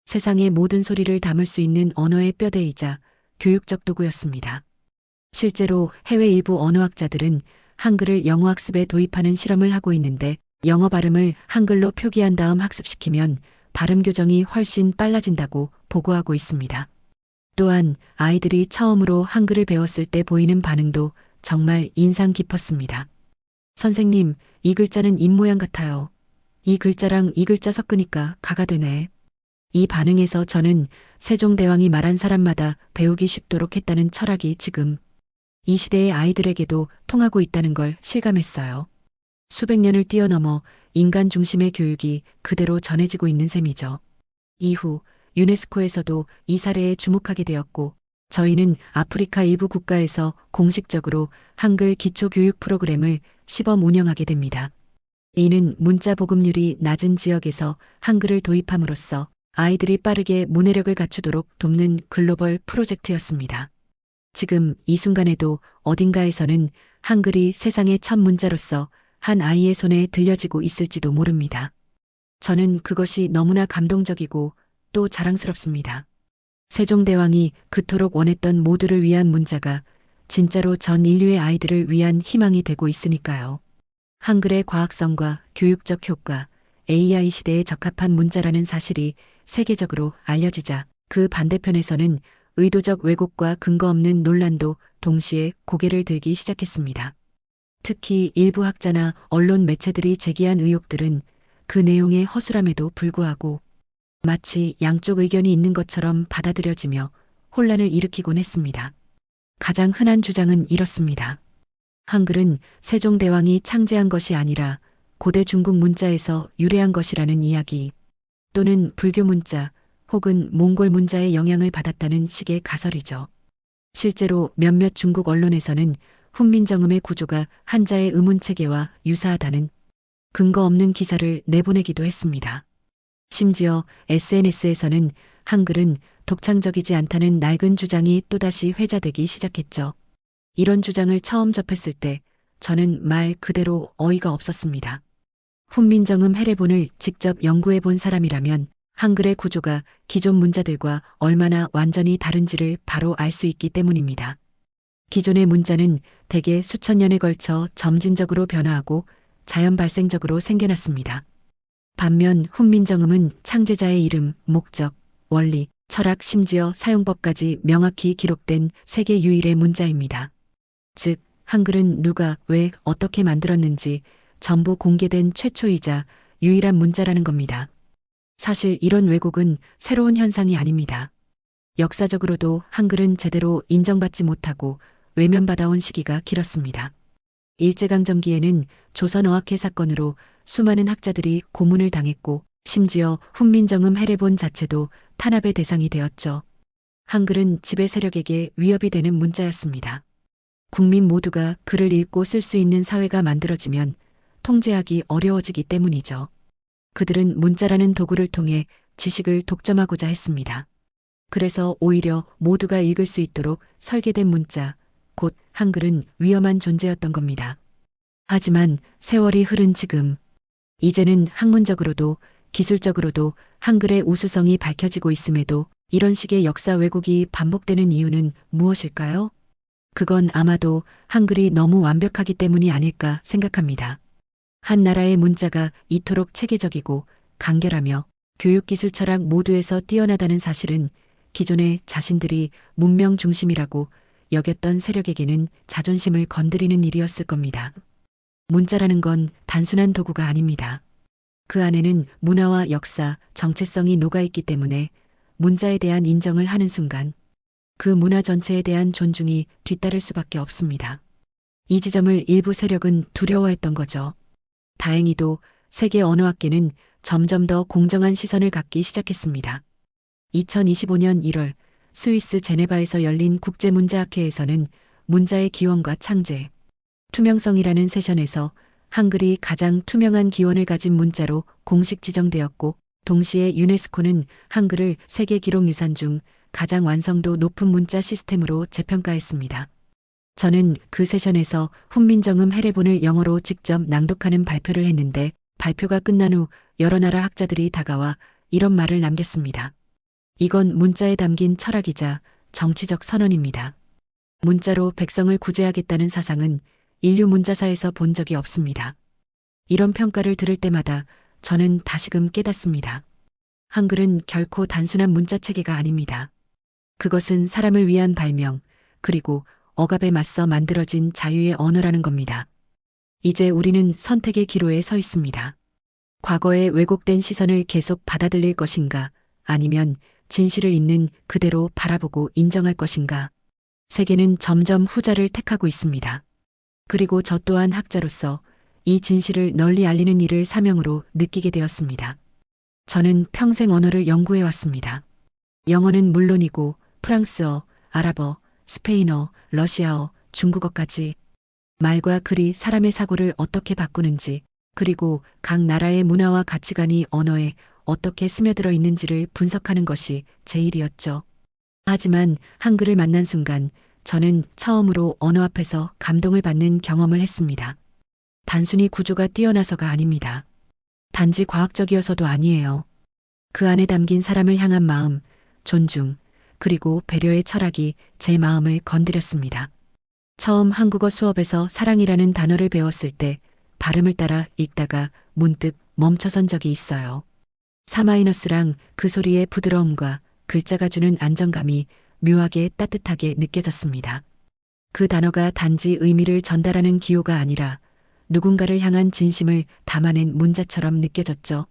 세상의 모든 소리를 담을 수 있는 언어의 뼈대이자 교육적 도구였습니다. 실제로 해외 일부 언어학자들은 한글을 영어학습에 도입하는 실험을 하고 있는데 영어 발음을 한글로 표기한 다음 학습시키면 발음 교정이 훨씬 빨라진다고 보고하고 있습니다. 또한 아이들이 처음으로 한글을 배웠을 때 보이는 반응도 정말 인상 깊었습니다. 선생님, 이 글자는 입 모양 같아요. 이 글자랑 이 글자 섞으니까 가가 되네. 이 반응에서 저는 세종대왕이 말한 사람마다 배우기 쉽도록 했다는 철학이 지금 이 시대의 아이들에게도 통하고 있다는 걸 실감했어요. 수백 년을 뛰어넘어 인간 중심의 교육이 그대로 전해지고 있는 셈이죠. 이후 유네스코에서도 이 사례에 주목하게 되었고, 저희는 아프리카 일부 국가에서 공식적으로 한글 기초 교육 프로그램을 시범 운영하게 됩니다. 이는 문자 보급률이 낮은 지역에서 한글을 도입함으로써 아이들이 빠르게 문해력을 갖추도록 돕는 글로벌 프로젝트였습니다. 지금 이 순간에도 어딘가에서는 한글이 세상의 첫 문자로서 한 아이의 손에 들려지고 있을지도 모릅니다. 저는 그것이 너무나 감동적이고 또 자랑스럽습니다. 세종대왕이 그토록 원했던 모두를 위한 문자가 진짜로 전 인류의 아이들을 위한 희망이 되고 있으니까요. 한글의 과학성과 교육적 효과, AI 시대에 적합한 문자라는 사실이 세계적으로 알려지자 그 반대편에서는 의도적 왜곡과 근거 없는 논란도 동시에 고개를 들기 시작했습니다. 특히 일부 학자나 언론 매체들이 제기한 의혹들은 그 내용의 허술함에도 불구하고 마치 양쪽 의견이 있는 것처럼 받아들여지며 혼란을 일으키곤 했습니다. 가장 흔한 주장은 이렇습니다. 한글은 세종대왕이 창제한 것이 아니라 고대 중국 문자에서 유래한 것이라는 이야기, 또는 불교 문자 혹은 몽골 문자의 영향을 받았다는 식의 가설이죠. 실제로 몇몇 중국 언론에서는 훈민정음의 구조가 한자의 의문체계와 유사하다는 근거 없는 기사를 내보내기도 했습니다. 심지어 SNS에서는 한글은 독창적이지 않다는 낡은 주장이 또다시 회자되기 시작했죠. 이런 주장을 처음 접했을 때 저는 말 그대로 어이가 없었습니다. 훈민정음 해례본을 직접 연구해 본 사람이라면 한글의 구조가 기존 문자들과 얼마나 완전히 다른지를 바로 알 수 있기 때문입니다. 기존의 문자는 대개 수천 년에 걸쳐 점진적으로 변화하고 자연 발생적으로 생겨났습니다. 반면 훈민정음은 창제자의 이름, 목적, 원리, 철학, 심지어 사용법까지 명확히 기록된 세계 유일의 문자입니다. 즉, 한글은 누가, 왜, 어떻게 만들었는지 전부 공개된 최초이자 유일한 문자라는 겁니다. 사실 이런 왜곡은 새로운 현상이 아닙니다. 역사적으로도 한글은 제대로 인정받지 못하고 외면받아온 시기가 길었습니다. 일제강점기에는 조선어학회 사건으로 수많은 학자들이 고문을 당했고, 심지어 훈민정음 해례본 자체도 탄압의 대상이 되었죠. 한글은 지배 세력에게 위협이 되는 문자였습니다. 국민 모두가 글을 읽고 쓸 수 있는 사회가 만들어지면 통제하기 어려워지기 때문이죠. 그들은 문자라는 도구를 통해 지식을 독점하고자 했습니다. 그래서 오히려 모두가 읽을 수 있도록 설계된 문자, 곧 한글은 위험한 존재였던 겁니다. 하지만 세월이 흐른 지금, 이제는 학문적으로도 기술적으로도 한글의 우수성이 밝혀지고 있음에도 이런 식의 역사 왜곡이 반복되는 이유는 무엇일까요? 그건 아마도 한글이 너무 완벽하기 때문이 아닐까 생각합니다. 한 나라의 문자가 이토록 체계적이고 간결하며 교육기술 철학 모두에서 뛰어나다는 사실은 기존에 자신들이 문명 중심이라고 여겼던 세력에게는 자존심을 건드리는 일이었을 겁니다. 문자라는 건 단순한 도구가 아닙니다. 그 안에는 문화와 역사, 정체성이 녹아있기 때문에 문자에 대한 인정을 하는 순간 그 문화 전체에 대한 존중이 뒤따를 수밖에 없습니다. 이 지점을 일부 세력은 두려워했던 거죠. 다행히도 세계 언어학계는 점점 더 공정한 시선을 갖기 시작했습니다. 2025년 1월 스위스 제네바에서 열린 국제문자학회에서는 문자의 기원과 창제, 투명성이라는 세션에서 한글이 가장 투명한 기원을 가진 문자로 공식 지정되었고, 동시에 유네스코는 한글을 세계 기록유산 중 가장 완성도 높은 문자 시스템으로 재평가했습니다. 저는 그 세션에서 훈민정음 해례본을 영어로 직접 낭독하는 발표를 했는데, 발표가 끝난 후 여러 나라 학자들이 다가와 이런 말을 남겼습니다. 이건 문자에 담긴 철학이자 정치적 선언입니다. 문자로 백성을 구제하겠다는 사상은 인류 문자사에서 본 적이 없습니다. 이런 평가를 들을 때마다 저는 다시금 깨닫습니다. 한글은 결코 단순한 문자 체계가 아닙니다. 그것은 사람을 위한 발명, 그리고 억압에 맞서 만들어진 자유의 언어라는 겁니다. 이제 우리는 선택의 기로에 서 있습니다. 과거의 왜곡된 시선을 계속 받아들일 것인가, 아니면 진실을 있는 그대로 바라보고 인정할 것인가. 세계는 점점 후자를 택하고 있습니다. 그리고 저 또한 학자로서 이 진실을 널리 알리는 일을 사명으로 느끼게 되었습니다. 저는 평생 언어를 연구해 왔습니다. 영어는 물론이고 프랑스어, 아랍어, 스페인어, 러시아어, 중국어까지 말과 글이 사람의 사고를 어떻게 바꾸는지, 그리고 각 나라의 문화와 가치관이 언어에 어떻게 스며들어 있는지를 분석하는 것이 제 일이었죠. 하지만 한글을 만난 순간 저는 처음으로 언어 앞에서 감동을 받는 경험을 했습니다. 단순히 구조가 뛰어나서가 아닙니다. 단지 과학적이어서도 아니에요. 그 안에 담긴 사람을 향한 마음, 존중, 그리고 배려의 철학이 제 마음을 건드렸습니다. 처음 한국어 수업에서 사랑이라는 단어를 배웠을 때 발음을 따라 읽다가 문득 멈춰선 적이 있어요. 사마이너스랑 그 소리의 부드러움과 글자가 주는 안정감이 묘하게 따뜻하게 느껴졌습니다. 그 단어가 단지 의미를 전달하는 기호가 아니라 누군가를 향한 진심을 담아낸 문자처럼 느껴졌죠.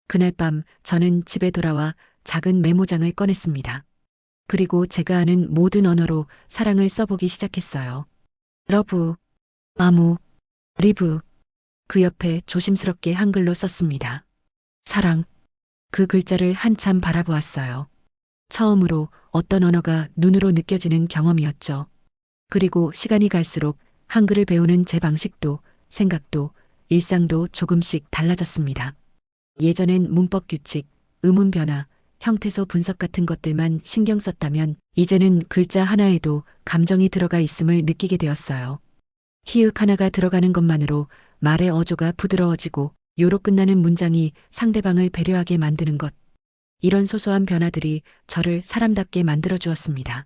그날 밤 저는 집에 돌아와 작은 메모장을 꺼냈습니다. 그리고 제가 아는 모든 언어로 사랑을 써보기 시작했어요. 러브, 아무, 리브. 그 옆에 조심스럽게 한글로 썼습니다. 사랑. 그 글자를 한참 바라보았어요. 처음으로 어떤 언어가 눈으로 느껴지는 경험이었죠. 그리고 시간이 갈수록 한글을 배우는 제 방식도, 생각도, 일상도 조금씩 달라졌습니다. 예전엔 문법 규칙, 음운 변화, 형태소 분석 같은 것들만 신경 썼다면 이제는 글자 하나에도 감정이 들어가 있음을 느끼게 되었어요. 히읗 하나가 들어가는 것만으로 말의 어조가 부드러워지고 요로 끝나는 문장이 상대방을 배려하게 만드는 것. 이런 소소한 변화들이 저를 사람답게 만들어 주었습니다.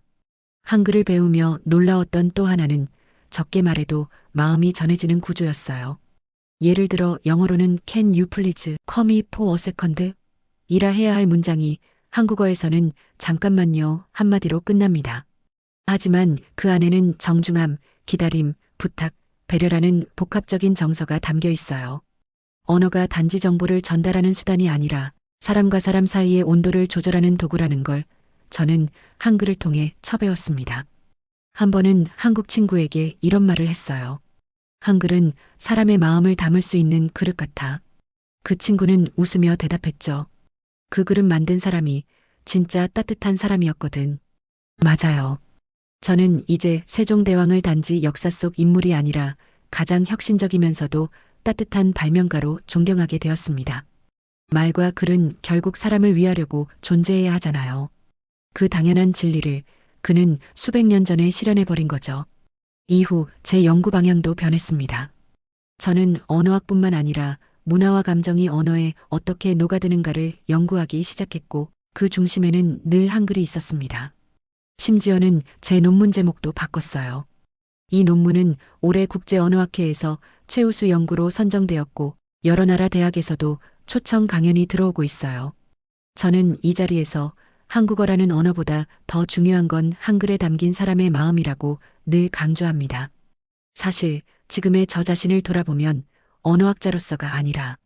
한글을 배우며 놀라웠던 또 하나는 적게 말해도 마음이 전해지는 구조였어요. 예를 들어 영어로는 Can you please call me for a second? 이라 해야 할 문장이 한국어에서는 잠깐만요 한마디로 끝납니다. 하지만 그 안에는 정중함, 기다림, 부탁, 배려라는 복합적인 정서가 담겨 있어요. 언어가 단지 정보를 전달하는 수단이 아니라 사람과 사람 사이의 온도를 조절하는 도구라는 걸 저는 한글을 통해 처배웠습니다. 한 번은 한국 친구에게 이런 말을 했어요. 한글은 사람의 마음을 담을 수 있는 그릇 같아. 그 친구는 웃으며 대답했죠. 그 그릇 만든 사람이 진짜 따뜻한 사람이었거든. 맞아요. 저는 이제 세종대왕을 단지 역사 속 인물이 아니라 가장 혁신적이면서도 따뜻한 발명가로 존경하게 되었습니다. 말과 글은 결국 사람을 위하려고 존재해야 하잖아요. 그 당연한 진리를 그는 수백 년 전에 실현해버린 거죠. 이후 제 연구 방향도 변했습니다. 저는 언어학뿐만 아니라 문화와 감정이 언어에 어떻게 녹아드는가를 연구하기 시작했고 그 중심에는 늘 한글이 있었습니다. 심지어는 제 논문 제목도 바꿨어요. 이 논문은 올해 국제언어학회에서 최우수 연구로 선정되었고 여러 나라 대학에서도 초청 강연이 들어오고 있어요. 저는 이 자리에서 한국어라는 언어보다 더 중요한 건 한글에 담긴 사람의 마음이라고 늘 강조합니다. 사실 지금의 저 자신을 돌아보면 언어학자로서가 아니라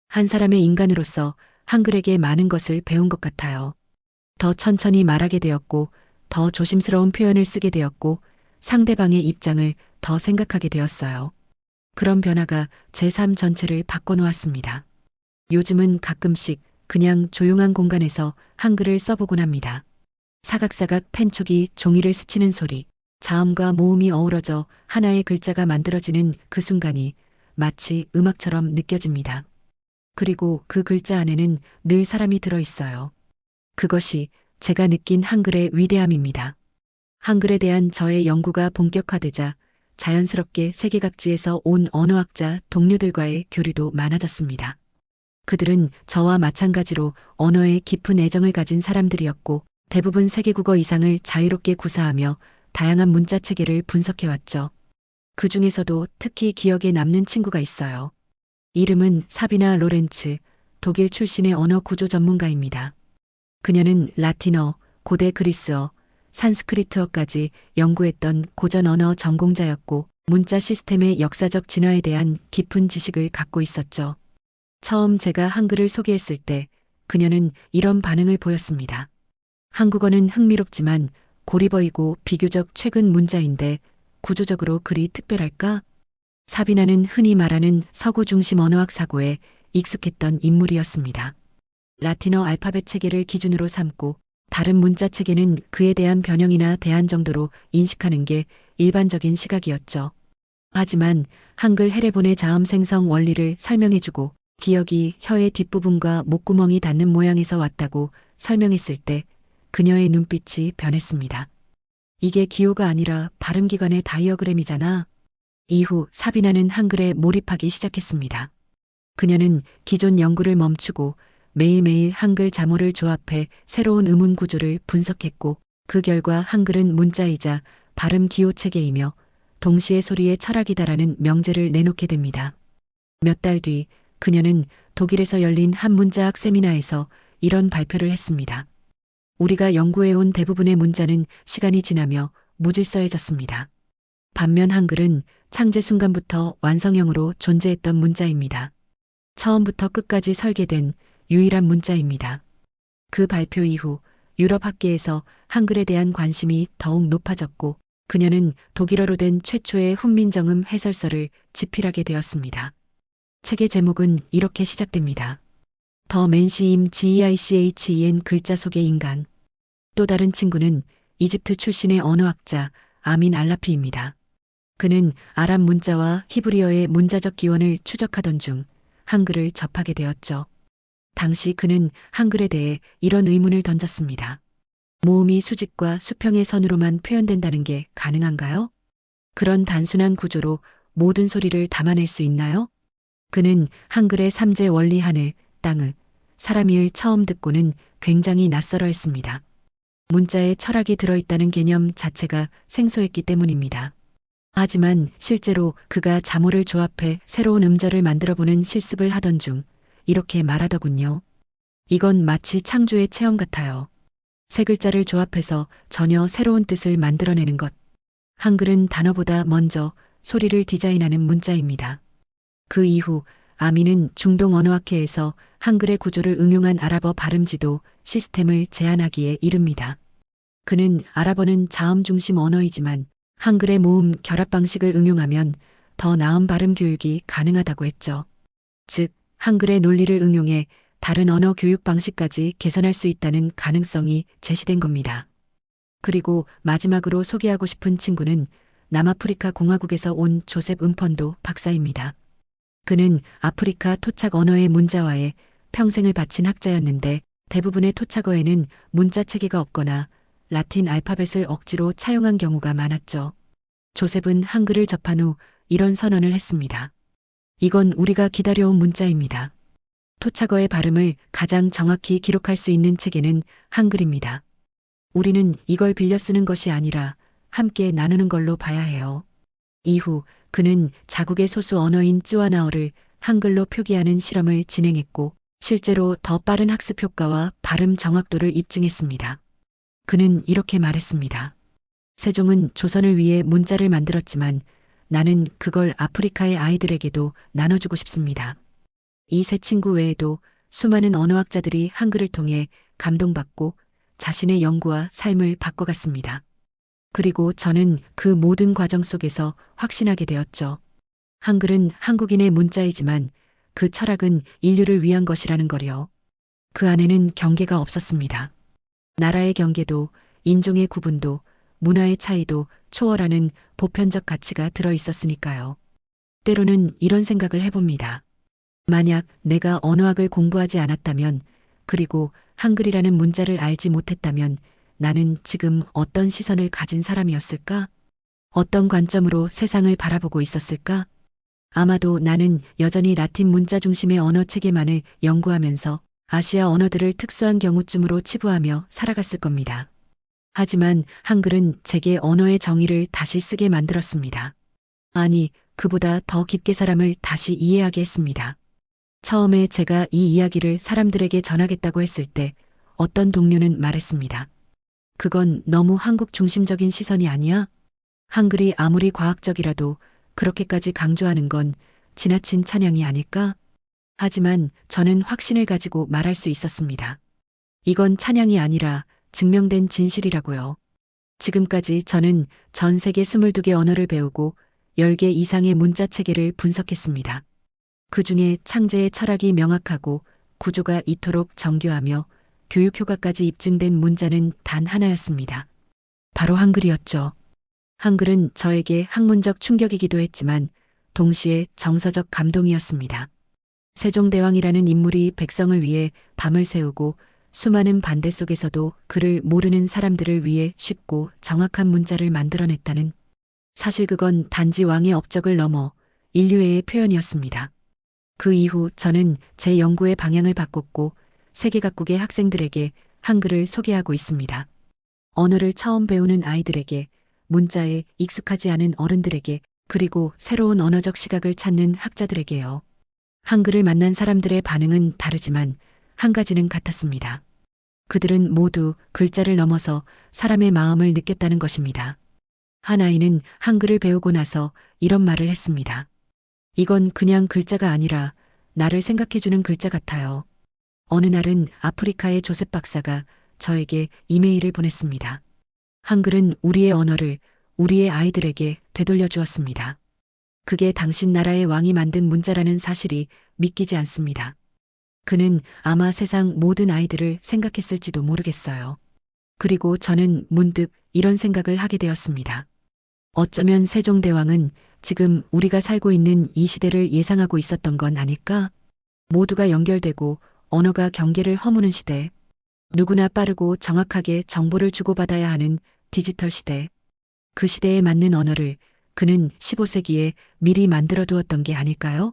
한 사람의 인간으로서 한글에게 많은 것을 배운 것 같아요. 더 천천히 말하게 되었고 더 조심스러운 표현을 쓰게 되었고 상대방의 입장을 더 생각하게 되었어요. 그런 변화가 제 삶 전체를 바꿔놓았습니다. 요즘은 가끔씩 그냥 조용한 공간에서 한글을 써보곤 합니다. 사각사각 펜촉이 종이를 스치는 소리, 자음과 모음이 어우러져 하나의 글자가 만들어지는 그 순간이 마치 음악처럼 느껴집니다. 그리고 그 글자 안에는 늘 사람이 들어있어요. 그것이 제가 느낀 한글의 위대함입니다. 한글에 대한 저의 연구가 본격화되자 자연스럽게 세계 각지에서 온 언어학자 동료들과의 교류도 많아졌습니다. 그들은 저와 마찬가지로 언어에 깊은 애정을 가진 사람들이었고 대부분 세계국어 이상을 자유롭게 구사하며 다양한 문자 체계를 분석해왔죠. 그 중에서도 특히 기억에 남는 친구가 있어요. 이름은 사비나 로렌츠, 독일 출신의 언어 구조 전문가입니다. 그녀는 라틴어, 고대 그리스어, 산스크리트어까지 연구했던 고전 언어 전공자였고 문자 시스템의 역사적 진화에 대한 깊은 지식을 갖고 있었죠. 처음 제가 한글을 소개했을 때 그녀는 이런 반응을 보였습니다. 한국어는 흥미롭지만 고리버이고 비교적 최근 문자인데 구조적으로 그리 특별할까? 사비나는 흔히 말하는 서구 중심 언어학 사고에 익숙했던 인물이었습니다. 라틴어 알파벳 체계를 기준으로 삼고 다른 문자 체계는 그에 대한 변형이나 대안 정도로 인식하는 게 일반적인 시각이었죠. 하지만 한글 해례본의 자음 생성 원리를 설명해주고 기억이 혀의 뒷부분과 목구멍이 닿는 모양에서 왔다고 설명했을 때 그녀의 눈빛이 변했습니다. 이게 기호가 아니라 발음기관의 다이어그램이잖아. 이후 사비나는 한글에 몰입하기 시작했습니다. 그녀는 기존 연구를 멈추고 매일매일 한글 자모를 조합해 새로운 음운 구조를 분석했고 그 결과 한글은 문자이자 발음 기호 체계이며 동시에 소리의 철학이다라는 명제를 내놓게 됩니다. 몇 달 뒤 그녀는 독일에서 열린 한문자학 세미나에서 이런 발표를 했습니다. 우리가 연구해온 대부분의 문자는 시간이 지나며 무질서해졌습니다. 반면 한글은 창제 순간부터 완성형으로 존재했던 문자입니다. 처음부터 끝까지 설계된 유일한 문자입니다. 그 발표 이후 유럽 학계에서 한글에 대한 관심이 더욱 높아졌고 그녀는 독일어로 된 최초의 훈민정음 해설서를 집필하게 되었습니다. 책의 제목은 이렇게 시작됩니다. 더 맨시임 GEICHEN 글자 속의 인간. 또 다른 친구는 이집트 출신의 언어학자 아민 알라피입니다. 그는 아랍 문자와 히브리어의 문자적 기원을 추적하던 중 한글을 접하게 되었죠. 당시 그는 한글에 대해 이런 의문을 던졌습니다. 모음이 수직과 수평의 선으로만 표현된다는 게 가능한가요? 그런 단순한 구조로 모든 소리를 담아낼 수 있나요? 그는 한글의 삼재 원리 하늘, 땅을, 사람이을 처음 듣고는 굉장히 낯설어했습니다. 문자에 철학이 들어있다는 개념 자체가 생소했기 때문입니다. 하지만 실제로 그가 자모를 조합해 새로운 음절을 만들어보는 실습을 하던 중 이렇게 말하더군요. 이건 마치 창조의 체험 같아요. 세 글자를 조합해서 전혀 새로운 뜻을 만들어내는 것. 한글은 단어보다 먼저 소리를 디자인하는 문자입니다. 그 이후 아민은 중동 언어학회에서 한글의 구조를 응용한 아랍어 발음지도 시스템을 제안하기에 이릅니다. 그는 아랍어는 자음 중심 언어이지만 한글의 모음 결합 방식을 응용하면 더 나은 발음 교육이 가능하다고 했죠. 즉, 한글의 논리를 응용해 다른 언어 교육 방식까지 개선할 수 있다는 가능성이 제시된 겁니다. 그리고 마지막으로 소개하고 싶은 친구는 남아프리카 공화국에서 온 조셉 음펀도 박사입니다. 그는 아프리카 토착 언어의 문자화에 평생을 바친 학자였는데 대부분의 토착어에는 문자 체계가 없거나 라틴 알파벳을 억지로 차용한 경우가 많았죠. 조셉은 한글을 접한 후 이런 선언을 했습니다. 이건 우리가 기다려온 문자입니다. 토착어의 발음을 가장 정확히 기록할 수 있는 체계는 한글입니다. 우리는 이걸 빌려 쓰는 것이 아니라 함께 나누는 걸로 봐야 해요. 이후 그는 자국의 소수 언어인 쯔와나어를 한글로 표기하는 실험을 진행했고 실제로 더 빠른 학습 효과와 발음 정확도를 입증했습니다. 그는 이렇게 말했습니다. 세종은 조선을 위해 문자를 만들었지만 나는 그걸 아프리카의 아이들에게도 나눠주고 싶습니다. 이 세 친구 외에도 수많은 언어학자들이 한글을 통해 감동받고 자신의 연구와 삶을 바꿔갔습니다. 그리고 저는 그 모든 과정 속에서 확신하게 되었죠. 한글은 한국인의 문자이지만 그 철학은 인류를 위한 것이라는 거요. 그 안에는 경계가 없었습니다. 나라의 경계도, 인종의 구분도, 문화의 차이도 초월하는 보편적 가치가 들어 있었으니까요. 때로는 이런 생각을 해봅니다. 만약 내가 언어학을 공부하지 않았다면, 그리고 한글이라는 문자를 알지 못했다면 나는 지금 어떤 시선을 가진 사람이었을까? 어떤 관점으로 세상을 바라보고 있었을까? 아마도 나는 여전히 라틴 문자 중심의 언어 체계만을 연구하면서 아시아 언어들을 특수한 경우쯤으로 치부하며 살아갔을 겁니다. 하지만 한글은 제게 언어의 정의를 다시 쓰게 만들었습니다. 아니, 그보다 더 깊게 사람을 다시 이해하게 했습니다. 처음에 제가 이 이야기를 사람들에게 전하겠다고 했을 때 어떤 동료는 말했습니다. 그건 너무 한국 중심적인 시선이 아니야? 한글이 아무리 과학적이라도 그렇게까지 강조하는 건 지나친 찬양이 아닐까? 하지만 저는 확신을 가지고 말할 수 있었습니다. 이건 찬양이 아니라 증명된 진실이라고요. 지금까지 저는 전 세계 22개 언어를 배우고 10개 이상의 문자 체계를 분석했습니다. 그 중에 창제의 철학이 명확하고 구조가 이토록 정교하며 교육 효과까지 입증된 문자는 단 하나였습니다. 바로 한글이었죠. 한글은 저에게 학문적 충격이기도 했지만 동시에 정서적 감동이었습니다. 세종대왕이라는 인물이 백성을 위해 밤을 새우고 수많은 반대 속에서도 그를 모르는 사람들을 위해 쉽고 정확한 문자를 만들어냈다는, 사실 그건 단지 왕의 업적을 넘어 인류애의 표현이었습니다. 그 이후 저는 제 연구의 방향을 바꿨고 세계 각국의 학생들에게 한글을 소개하고 있습니다. 언어를 처음 배우는 아이들에게, 문자에 익숙하지 않은 어른들에게, 그리고 새로운 언어적 시각을 찾는 학자들에게요. 한글을 만난 사람들의 반응은 다르지만 한 가지는 같았습니다. 그들은 모두 글자를 넘어서 사람의 마음을 느꼈다는 것입니다. 한 아이는 한글을 배우고 나서 이런 말을 했습니다. 이건 그냥 글자가 아니라 나를 생각해주는 글자 같아요. 어느 날은 아프리카의 조셉 박사가 저에게 이메일을 보냈습니다. 한글은 우리의 언어를 우리의 아이들에게 되돌려 주었습니다. 그게 당신 나라의 왕이 만든 문자라는 사실이 믿기지 않습니다. 그는 아마 세상 모든 아이들을 생각했을지도 모르겠어요. 그리고 저는 문득 이런 생각을 하게 되었습니다. 어쩌면 세종대왕은 지금 우리가 살고 있는 이 시대를 예상하고 있었던 건 아닐까? 모두가 연결되고 언어가 경계를 허무는 시대, 누구나 빠르고 정확하게 정보를 주고받아야 하는 디지털 시대, 그 시대에 맞는 언어를 그는 15세기에 미리 만들어 두었던 게 아닐까요?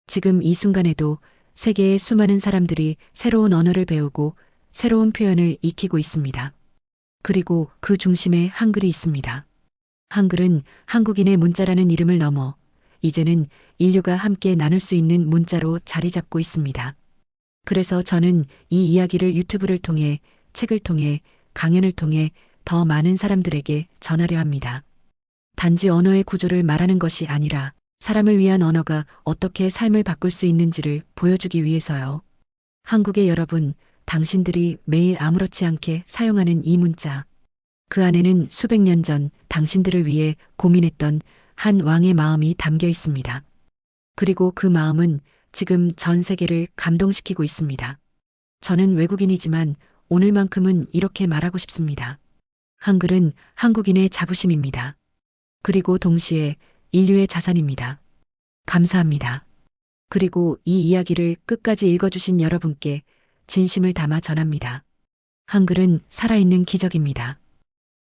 지금 이 순간에도 세계의 수많은 사람들이 새로운 언어를 배우고 새로운 표현을 익히고 있습니다. 그리고 그 중심에 한글이 있습니다. 한글은 한국인의 문자라는 이름을 넘어 이제는 인류가 함께 나눌 수 있는 문자로 자리 잡고 있습니다. 그래서 저는 이 이야기를 유튜브를 통해, 책을 통해, 강연을 통해 더 많은 사람들에게 전하려 합니다. 단지 언어의 구조를 말하는 것이 아니라 사람을 위한 언어가 어떻게 삶을 바꿀 수 있는지를 보여주기 위해서요. 한국의 여러분, 당신들이 매일 아무렇지 않게 사용하는 이 문자, 그 안에는 수백 년 전 당신들을 위해 고민했던 한 왕의 마음이 담겨 있습니다. 그리고 그 마음은 지금 전 세계를 감동시키고 있습니다. 저는 외국인이지만 오늘만큼은 이렇게 말하고 싶습니다. 한글은 한국인의 자부심입니다. 그리고 동시에 인류의 자산입니다. 감사합니다. 그리고 이 이야기를 끝까지 읽어주신 여러분께 진심을 담아 전합니다. 한글은 살아있는 기적입니다.